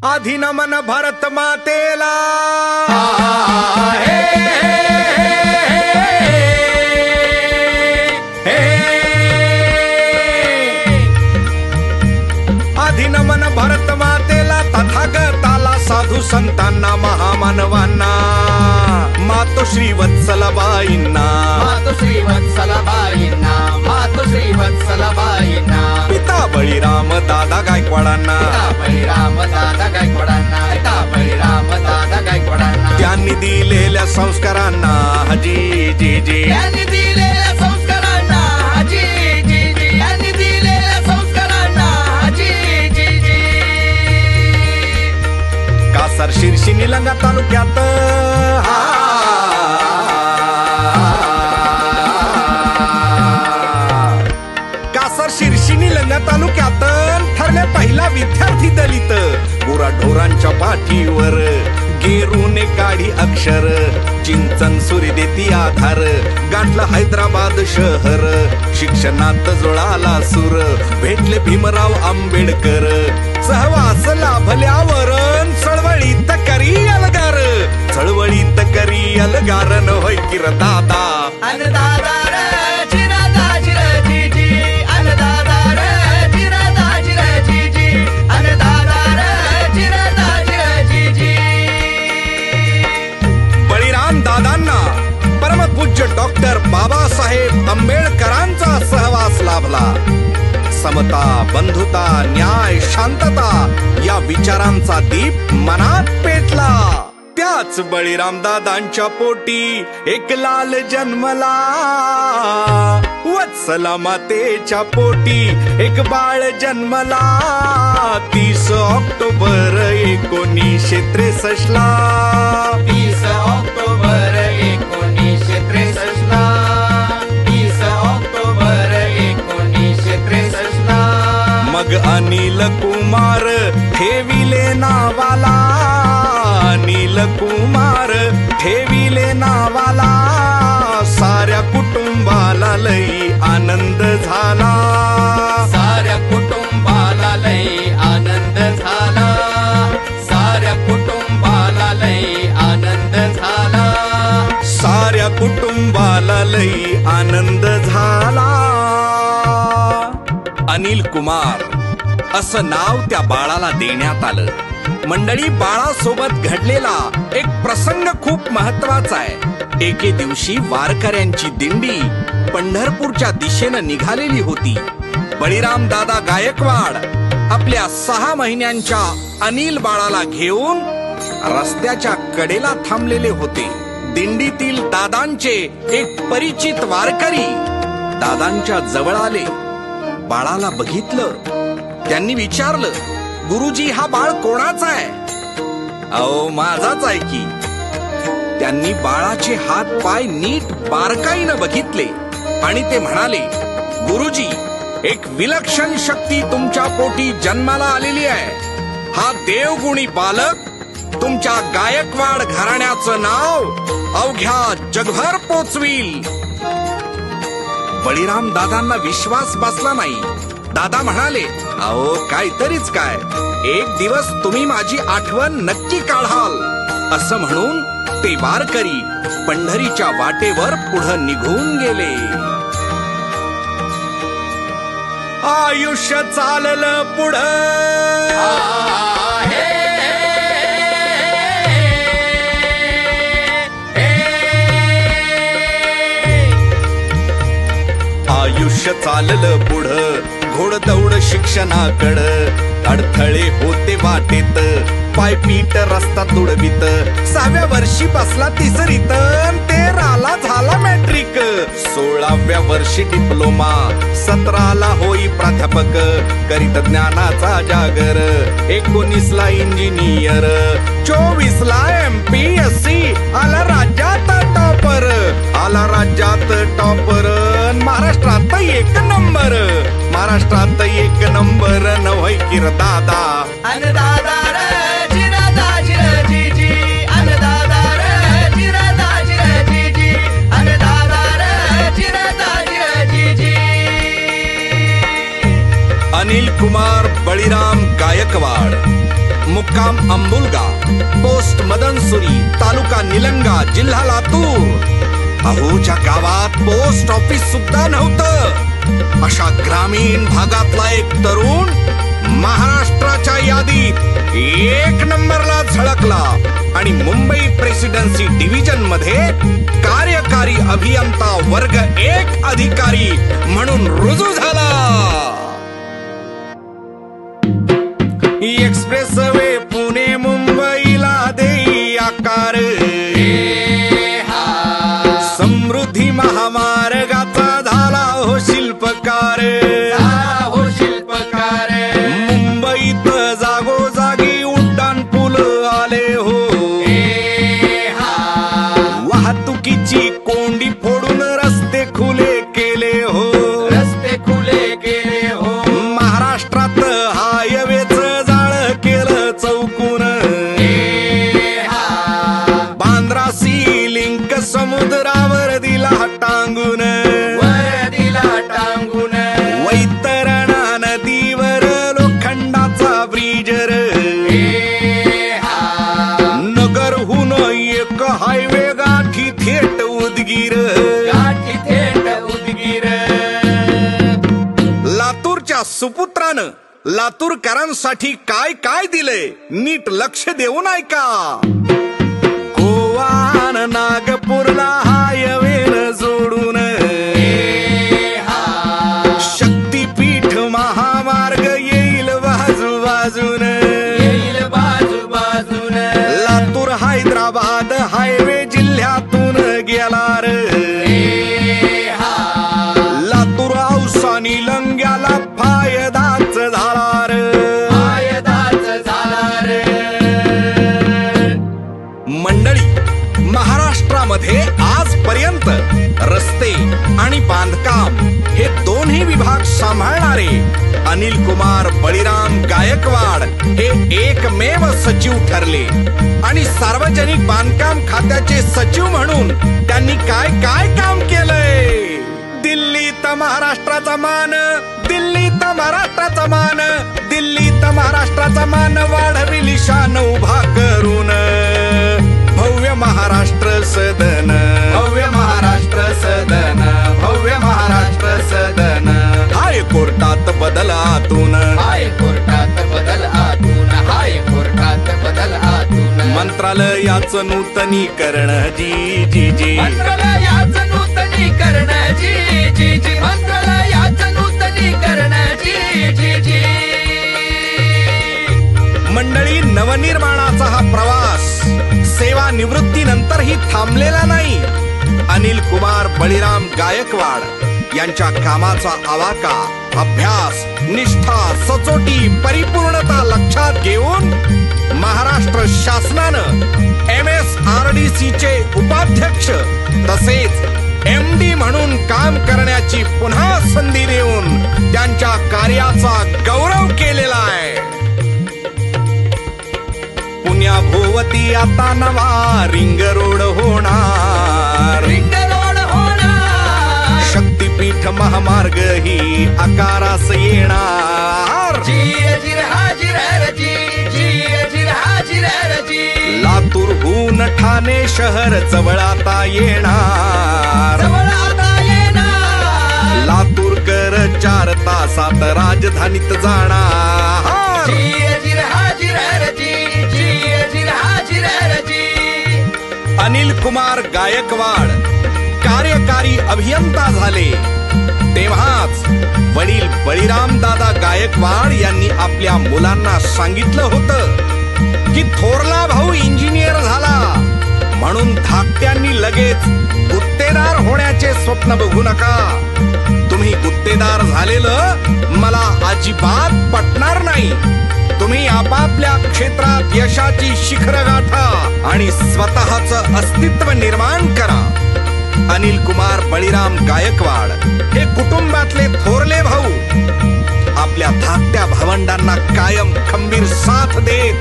आधी नमन भरत मातेला आधी नमन भरत मातेला तथागताला साधू संतांना महामानवांना मातोश्री वत्सलाबाईंना मातोश्री वत्सलाबाईंना मातोश्री वत्सलाबाईंना पिता बळीराम दादा गायकवाडांना पिता बळीराम दादा गायकवाडांना पिता बळीराम दादा गायकवाडांना त्यांनी दिलेल्या संस्कारांना जी जी जी त्यांनी दिलेल्या संस्कारांना जी जी जी यांनी दिलेल्या संस्कारांना जी जी जी कासर शिरशी निलंगा तालुक्यात कासर शिरशी निलंगा तालुक्यात ठरले पहिला विद्यार्थी दलित गुराढोरांच्या पाठीवर गेरूने काढी अक्षर चिंचन सुरी देती आधार गाठलं हैदराबाद शहर शिक्षणात जुळाला सूर भेटले भीमराव आंबेडकर सहवास लाभल्यावर चळवळीत करी अलगार चळवळीत करी अलगार न होय किर दादा अन्नदाता रे जिरादा जिरा जी जी अन्नदाता रे जिरादा जिरा जी जी अन्नदाता रे जिरादा जिरा जी जी बळीराम दादांना परमपूज्य डॉक्टर बाबासाहेब आंबेडकरांचा सहवास लाभला समता बंधुता न्याय शांतता या विचारांचा दीप मनात पेटला त्याच बळीराम दादांच्या पोटी एक लाल जन्मला वत्सला मातेच्या पोटी एक बाळ जन्मला 30 ऑक्टोबर 1963 ला 30 ऑक्टोबर 1963 ला 30 ऑक्टोबर 1963 ला मग अनिल कुमार ठेविले नावाला अनिल कुमार ठेविले नावाला साऱ्या कुटुंबाला लई आनंद झाला साऱ्या कुटुंबाला लई आनंद झाला साऱ्या कुटुंबाला लई आनंद झाला साऱ्या कुटुंबाला लई आनंद झाला अनिल कुमार असं नाव त्या बाळाला देण्यात आलं मंडळी बाळासोबत घडलेला एक प्रसंग खूप महत्वाचा आहे एके दिवशी वारकऱ्यांची दिंडी पंढरपूरच्या दिशेनं निघालेली होती बळीराम दादा गायकवाड आपल्या 6 महिन्यांच्या अनिल बाळाला घेऊन रस्त्याच्या कडेला थांबलेले होते दिंडीतील दादांचे एक परिचित वारकरी दादांच्या जवळ आले बाळाला बघितलं त्यांनी विचारलं गुरुजी हा बाळ कोणाचा आहे अहो माझाच आहे की त्यांनी बाळाचे हात पाय नीट बारकाईनं बघितले आणि ते म्हणाले गुरुजी एक विलक्षण शक्ती तुमच्या पोटी जन्माला आलेली आहे हा देवगुणी बालक तुमच्या गायकवाड घराण्याचं नाव अवघ्या जगभर पोचविल बळीराम दादांना विश्वास बसला नाही दादा म्हणाले अहो काहीतरीच काय एक दिवस तुम्ही माझी आठवण नक्की काढाल असं म्हणून ते वारकरी पंढरीच्या वाटेवर पुढे निघून गेले आयुष्य चाललं पुढं आयुष्य चाललं पुढं घोडदौड शिक्षणाकडं अडथळे होते वाटेत पायपीट रस्ता तुडवीत 6व्या वर्षी बसला 3रीत 13ला झाला मॅट्रिक 16व्या वर्षी डिप्लोमा 17ला होई प्राध्यापक करीत ज्ञानाचा जागर 19ला इंजिनियर 24ला MPSC आला राज्यात टॉपर महाराष्ट्रात 1 नंबर महाराष्ट्रात 1 नंबर नव्हय किर दादा अन्नदाता रे जिरादा जिरा जी जी अन्नदाता रे जिरादा जिरा जी जी अन्नदाता रे जिरादा जिरा जी जी अनिल कुमार बळीराम गायकवाड मुक्काम अंबुलगा, पोस्ट मदनसुरी, तालुका निलंगा, जिल्हा लातूर. अहोच्या गावात पोस्ट ऑफिस सुद्धा नव्हतं. अशा ग्रामीण भागातला एक तरुण महाराष्ट्राच्या यादीत 1 नंबरला झळकला आणि मुंबई प्रेसिडेन्सी डिव्हिजन मध्ये कार्यकारी अभियंता वर्ग 1 अधिकारी म्हणून रुजू झाला. एक्सप्रेस वे पुणे मुंबईला देई आकार, समृद्धी महामार्गाचा झाला हो शिल्पकार. मुंबईत जागोजागी उड्डाण पूल आले हो, वाहतुकीची कोंडी फोडून रस्ते खुले केले हो. महाराष्ट्रात हायवेचं जाळ केलं चौकून, बांद्रा सी लिंक समुद्रावर दिला टांगून. वैतरणा नदीवर लोखंडाचा ब्रिजर, नगरहून एक हायवे गाठी थेट उदगीर. लातूरच्या सुपुत्रानं लातूरकरांसाठी काय काय दिलंय नीट लक्ष देऊन ऐका. गोवान नागपूरला हायवेन जोडून, शक्तीपीठ महामार्ग येईल बाजूबाजून. लातूर हैदराबाद हायवे जिल्ह्यातून गेला रे. लातूर औसा निलंग्याला फायदाच झाला रे. मंडळी, महाराष्ट्रामध्ये आजपर्यंत रस्ते आणि बांधकाम हे दोन्ही विभाग सांभाळणारे अनिल कुमार बळीराम गायकवाड हे एकमेव सचिव ठरले. आणि सार्वजनिक बांधकाम खात्याचे सचिव म्हणून त्यांनी काय काय काम केलंय. दिल्लीत महाराष्ट्राचा मान, दिल्लीत महाराष्ट्राचा मान, दिल्लीत महाराष्ट्राचा मान वाढविली शान उभा करून. भव्य महाराष्ट्र सदन, भव्य महाराष्ट्र सदन, भव्य महाराष्ट्र सदन. हायकोर्टात बदल आतून, हायकोर्टात बदल आतून, हायकोर्टात बदल आतून. मंत्रालयाचं नूतनीकरण जी जी जी, मंत्रालयाचं नूतनीकरण जी जी जी, मंत्रालयाचं नूतनीकरण जी जी जी. मंडळी, नवनिर्माणाचा हा प्रवास सेवानिवृत्तीनंतरही थांबलेला नाही. अनिल कुमार बळीराम गायकवाड यांच्या कामाचा आवाका, अभ्यास, निष्ठा, सचोटी, परिपूर्णता लक्षात घेऊन महाराष्ट्र शासनानं MSRDC चे उपाध्यक्ष तसेच MD म्हणून काम करण्याची पुन्हा संधी देऊन त्यांच्या कार्याचा गौरव केलेला आहे. पुण्या भोवती आता नवा रिंग रोड होणार, रिंग रोड होणार. शक्तीपीठ महामार्ग ही आकारास येणार. लातूरहून ठाणे शहर जवळ आता येणार. लातूरकर 4 तासात राजधानीत जाणार. अनिल कुमार गायकवाड कार्यकारी अभियंता झाले तेव्हाच वडील बळीराम दादा गायकवाड यांनी आपल्या मुलांना सांगितलं होतं की थोरला भाऊ इंजिनियर झाला म्हणून धाकट्यांनी लगेच गुत्तेदार होण्याचे स्वप्न बघू नका. तुम्ही गुत्तेदार झालेलं मला अजिबात पटणार नाही. तुम्ही आपापल्या क्षेत्रात यशाची शिखर गाठा आणि स्वतःचं अस्तित्व निर्माण करा. अनिल कुमार बळीराम गायकवाड हे कुटुंबातले थोरले भाऊ आपल्या धाकट्या भावंडांना कायम खंबीर साथ देत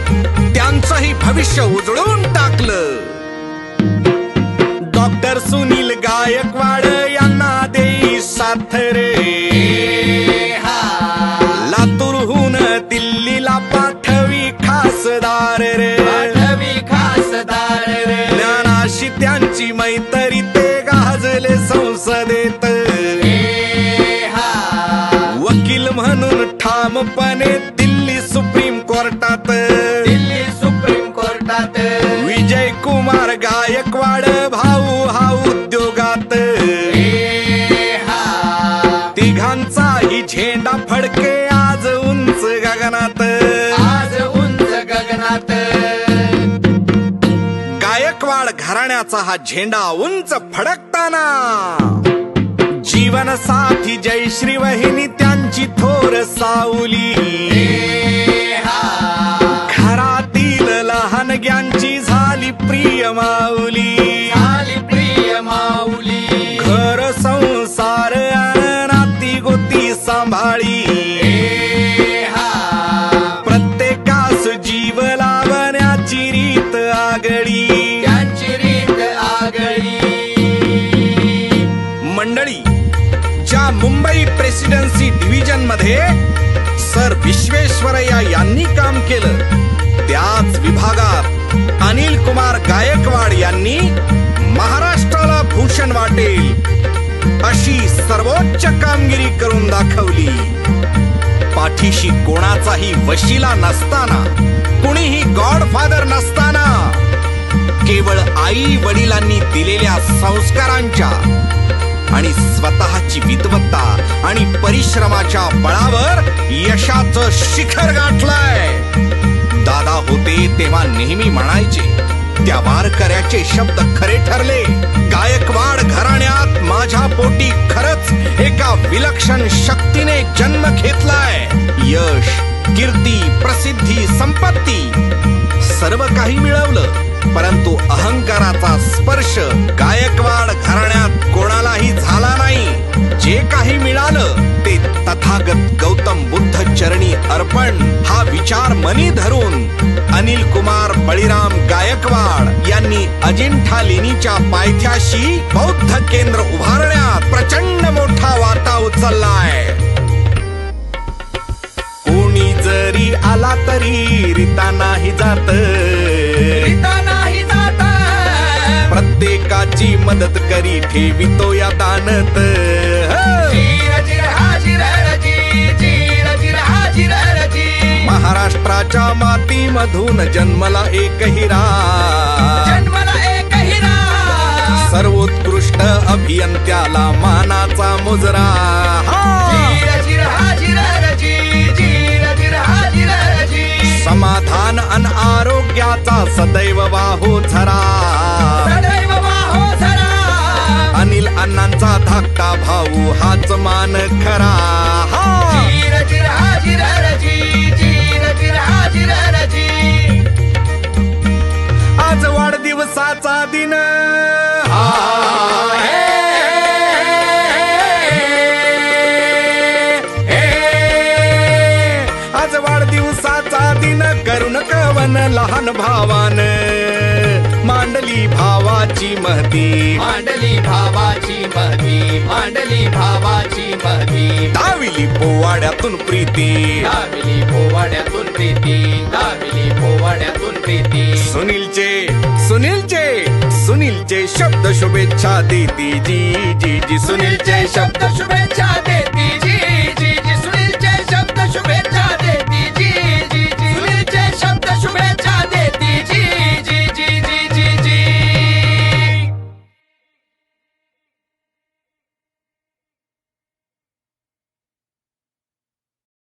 त्यांचंही भविष्य उजळून टाकलं. डॉक्टर सुनील गायकवाड यांना देई साथ रे. लातूरहून दिल्लीला पाठवी खासदार. संपने दिल्ली सुप्रीम कोर्टात. दिल्ली सुप्रीम कोर्टात. विजय कुमार गायकवाड भाऊ हा उद्योगात. तिघांचाही झेंडा फडके आज उंच गगनात. आज उंच गगनात. गायकवाड घराण्याचा हा झेंडा उंच फडकताना जीवन साथी जयश्री वहिनी त्यांची थोर सावली. घरातील लहानग्यांची झाली प्रिय माऊली. झाली प्रिय माऊली. घर संसार नाती गोती सांभाळी. प्रत्येकास जीव लावण्याची रीत आगळी. त्यांची रीत आगळी. मंडळी, ज्या मुंबई प्रेसिडेन्सी डिव्हिजन मध्ये सर विश्वेश्वरय्या यांनी काम केलं, त्याच विभागात अनिल कुमार गायकवाड यांनी महाराष्ट्राला भूषण वाटेल अशी सर्वोच्च कामगिरी करून दाखवली. पाठीशी कोणाचाही वशिला नसताना, कुणीही गॉडफादर नसताना, केवळ आई वडिलांनी दिलेल्या संस्कारांच्या आणि स्वतःची विद्वत्ता आणि परिश्रमाच्या बळावर यशाचं शिखर गाठलंय. दादा होते तेव्हा नेहमी म्हणायचे, त्या वारकऱ्याचे शब्द खरे ठरले. गायकवाड घराण्यात माझ्या पोटी खरंच एका विलक्षण शक्तीने जन्म घेतलाय. यश, कीर्ती, प्रसिद्धी, संपत्ती सर्व काही मिळवलं, परंतु अहंकाराचा स्पर्श गायकवाड घराण्यात कोणालाही झाला नाही. जे काही मिळालं ते तथागत गौतम बुद्ध चरणी अर्पण हा विचार मनी धरून अनिल कुमार बळीराम गायकवाड यांनी अजिंठा लेणीच्या पायथ्याशी बौद्ध केंद्र उभारण्यात प्रचंड मोठा वाटा उचललाय. कोणी जरी आला तरी रीता नाही जात. रीता नाही जात. प्रत्येकाची मदत करी ठेवितो या दानत. जीर जीर हाजीर रजी. जीर जीर हाजीर रजी. महाराष्ट्राच्या मातीमधून जन्मला एक हिरा. जन्मला एक हिरा. सर्वोत्कृष्ट अभियंत्याला मानाचा मुजरा. जीर जीर हाजीर रजी. जीर जीर हाजीर रजी. समाधान अन आरोग्याचा सदैव वाहो झरा. सदैव वाहो झरा. अनिल अण्णांचा धाकटा भाऊ हाच मान खरा. जीर जीर हाजीर रजी. जीर जीर हाजीर रजी. आज वाढदिवसाचा दिन. आज वाढदिवसाचा दिन करून कवन लहान भावान मांडली भावाची महती. मांडली भावाची महती. मांडली भावाची महती. दाविली पोवाड्यातून प्रीती. दाविली पोवाड्यातून प्रीती. दाविली पोवाड्यातून प्रीती. सुनीलचे शब्द शुभेच्छा देती जी जी जी. सुनीलचे शब्द शुभेच्छा देती